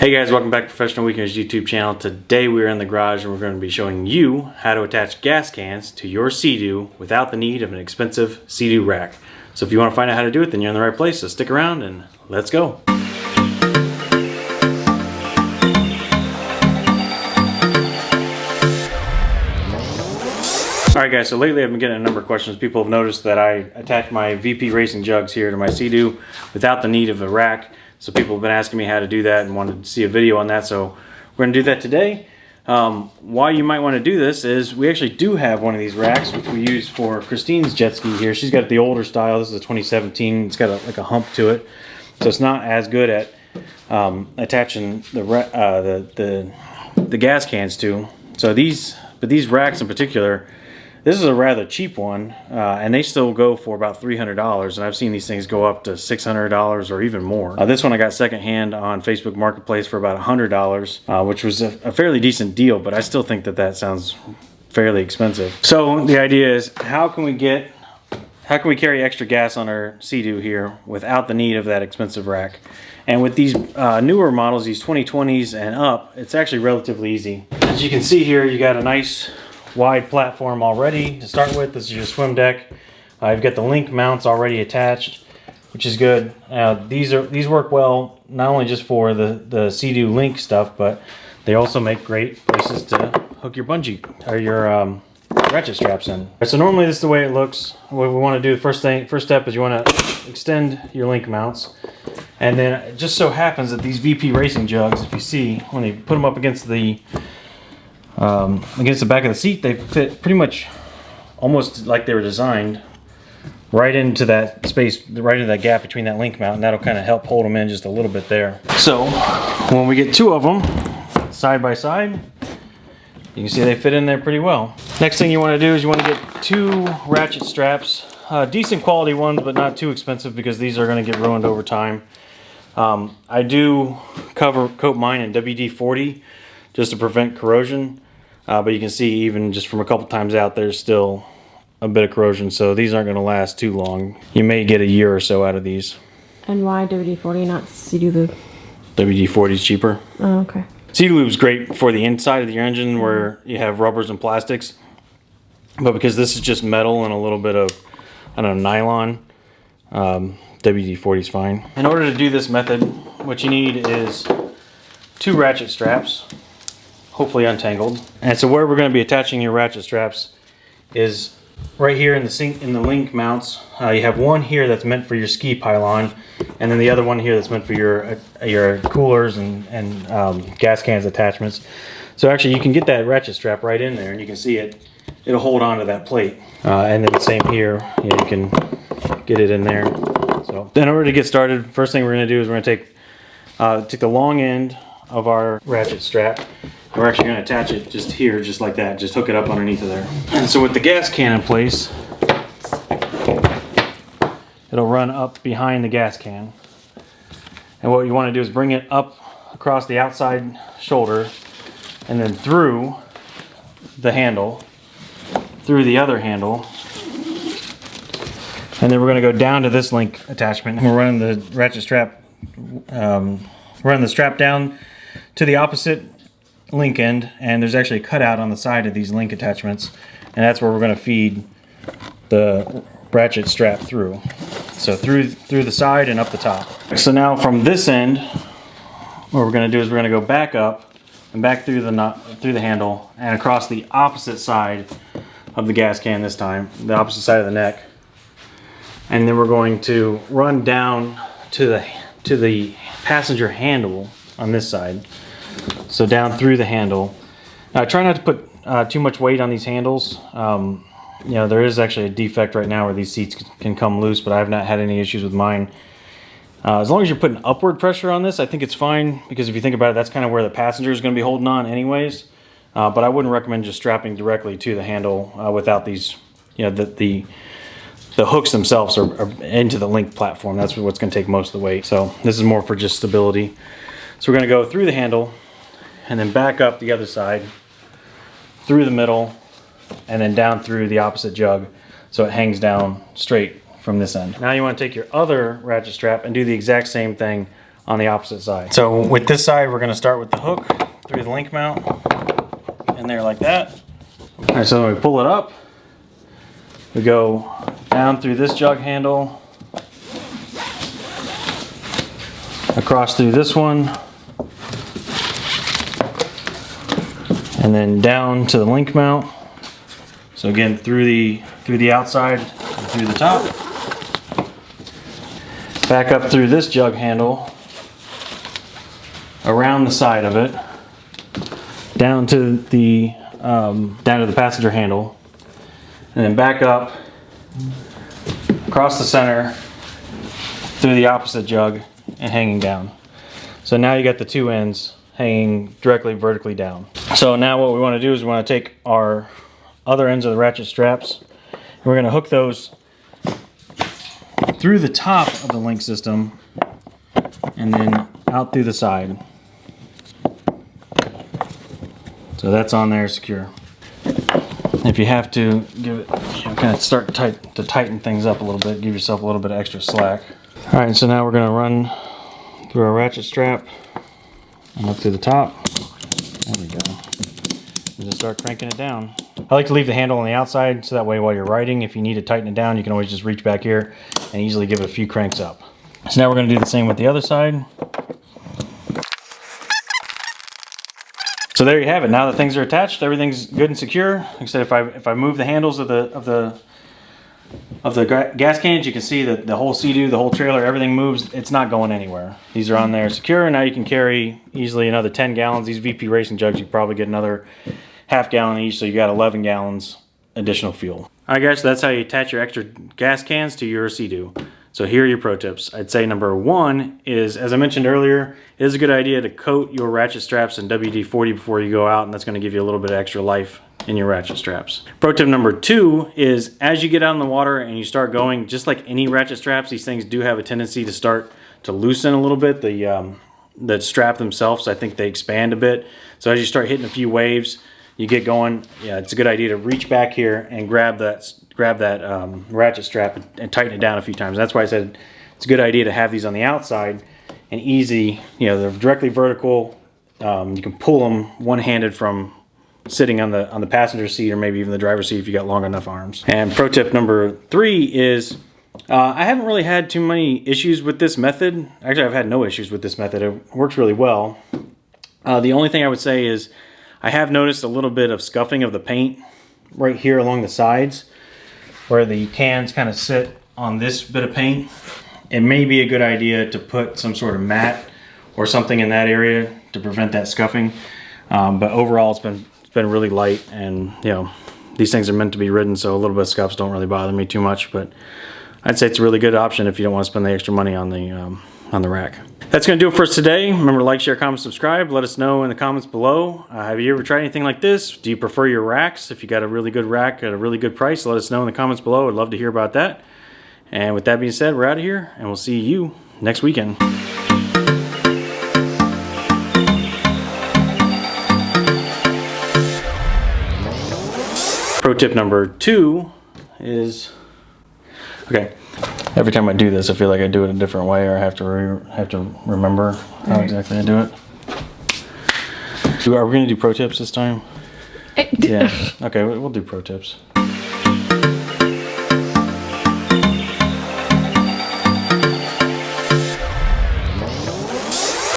Hey guys, welcome back to Professional Weekenders YouTube channel. Today we're in the garage and we're going to be showing you how to attach gas cans to your Seadoo without the need of an expensive Seadoo rack. So if you want to find out how to do it, then you're in the right place. So stick around and let's go. Alright guys, so lately I've been getting a number of questions. People have noticed that I attach my VP racing jugs here to my Seadoo without the need of a rack. So people have been asking me how to do that and wanted to see a video on that. So we're going to do that today. Why you might want to do this is we actually do have one of these racks, which we use for Christine's jet ski here. She's got the older style. This is a 2017. It's got like a hump to it. So it's not as good at attaching the gas cans to. So these racks in particular, this is a rather cheap one, and they still go for about $300, and I've seen these things go up to $600 or even more. This one I got secondhand on Facebook Marketplace for about $100, which was a fairly decent deal, but I still think that sounds fairly expensive. So the idea is, how can we carry extra gas on our Seadoo here without the need of that expensive rack? And with these newer models, these 2020s and up, it's actually relatively easy. As you can see here, you got a nice wide platform already to start with. This is your swim deck. You've got the link mounts already attached, which is good. These work well not only just for the Seadoo link stuff, but they also make great places to hook your bungee or your ratchet straps in. So normally this is the way it looks. What we want to do, first step is you want to extend your link mounts, and then it just so happens that these VP racing jugs, if you see, when you put them up against the back of the seat, they fit pretty much almost like they were designed right into that space, right into that gap between that link mount, and that'll kind of help hold them in just a little bit there. So when we get two of them side by side, you can see they fit in there pretty well. Next thing you want to do is you want to get two ratchet straps, decent quality ones, but not too expensive because these are going to get ruined over time. I do coat mine in WD-40 just to prevent corrosion. But you can see even just from a couple times out, there's still a bit of corrosion, so these aren't going to last too long. You may get a year or so out of these. And why WD-40, not Seadoo Lube? WD-40 is cheaper. Oh, okay. Seadoo Lube is great for the inside of your engine where you have rubbers and plastics, but because this is just metal and a little bit of, I don't know, nylon, WD-40 is fine. In order to do this method, what you need is two ratchet straps, hopefully untangled. And so where we're going to be attaching your ratchet straps is right here in the link mounts. You have one here that's meant for your ski pylon, and then the other one here that's meant for your coolers and gas cans attachments. So actually you can get that ratchet strap right in there, and you can see it'll hold on to that plate. And then the same here, you can get it in there. So in order to get started, first thing we're going to do is we're going to take the long end of our ratchet strap. We're actually going to attach it just here, just like that. Just hook it up underneath of there. And so with the gas can in place, it'll run up behind the gas can. And what you want to do is bring it up across the outside shoulder and then through the handle, through the other handle. And then we're going to go down to this link attachment. We're running the ratchet strap, running the strap down to the opposite link end, and there's actually a cutout on the side of these link attachments, and that's where we're going to feed the ratchet strap through. So through the side and up the top. So now from this end, what we're going to do is we're going to go back up and back through the handle and across the opposite side of the gas can this time, the opposite side of the neck, and then we're going to run down to the passenger handle on this side. So down through the handle. Now try not to put too much weight on these handles. You know, there is actually a defect right now where these seats can come loose, but I have not had any issues with mine. As long as you're putting upward pressure on this, I think it's fine, because if you think about it, that's kind of where the passenger is going to be holding on anyways. But I wouldn't recommend just strapping directly to the handle without these, you know, the hooks themselves are into the link platform. That's what's going to take most of the weight. So this is more for just stability. So we're going to go through the handle and then back up the other side, through the middle, and then down through the opposite jug so it hangs down straight from this end. Now you want to take your other ratchet strap and do the exact same thing on the opposite side. So with this side, we're gonna start with the hook through the link mount in there like that. All right, so when we pull it up, we go down through this jug handle, across through this one, and then down to the link mount. So again, through the outside and through the top. Back up through this jug handle, around the side of it, down to the passenger handle, and then back up across the center through the opposite jug and hanging down. So now you got the two ends hanging directly vertically down. So now what we want to do is we want to take our other ends of the ratchet straps and we're going to hook those through the top of the link system and then out through the side. So that's on there secure. If you have to give it, kind of start to tighten things up a little bit, give yourself a little bit of extra slack. All right, so now we're going to run through our ratchet strap and up through the top. There we go. And just start cranking it down. I like to leave the handle on the outside so that way while you're riding, if you need to tighten it down, you can always just reach back here and easily give it a few cranks up. So now we're going to do the same with the other side. So there you have it. Now that things are attached, everything's good and secure. Like I said, if I move the handles of the gas cans, you can see that the whole Seadoo, the whole trailer, everything moves. It's not going anywhere. These are on there secure, and now you can carry easily another 10 gallons. These VP racing jugs, you probably get another half gallon each, so you got 11 gallons additional fuel. All right, guys, so that's how you attach your extra gas cans to your Seadoo. So here are your pro tips. I'd say number one is, as I mentioned earlier, it is a good idea to coat your ratchet straps in WD-40 before you go out, and that's going to give you a little bit of extra life in your ratchet straps. Pro tip number two is, as you get out in the water and you start going, just like any ratchet straps, these things do have a tendency to start to loosen a little bit. The strap themselves, I think they expand a bit. So as you start hitting a few waves, you get going, yeah, it's a good idea to reach back here and grab that ratchet strap and tighten it down a few times. That's why I said it's a good idea to have these on the outside and easy. You know, they're directly vertical. You can pull them one-handed from sitting on the passenger seat or maybe even the driver's seat if you got long enough arms. And pro tip number three is, I haven't really had too many issues with this method. Actually, I've had no issues with this method. It works really well. The only thing I would say is I have noticed a little bit of scuffing of the paint right here along the sides where the cans kind of sit on this bit of paint. It may be a good idea to put some sort of mat or something in that area to prevent that scuffing. But overall, it's been really light, and you know, these things are meant to be ridden, so a little bit of scuffs don't really bother me too much. But I'd say it's a really good option if you don't want to spend the extra money on the rack. That's going to do it for us today. Remember to like, share, comment, subscribe. Let us know in the comments below. Have you ever tried anything like this? Do you prefer your racks? If you got a really good rack at a really good price, let us know in the comments below. I'd love to hear about that. And with that being said, we're out of here, and we'll see you next weekend. Pro tip number two is, okay, every time I do this, I feel like I do it a different way, or I have to remember how exactly I do it. Are we going to do pro tips this time? Yeah. Okay, we'll do pro tips.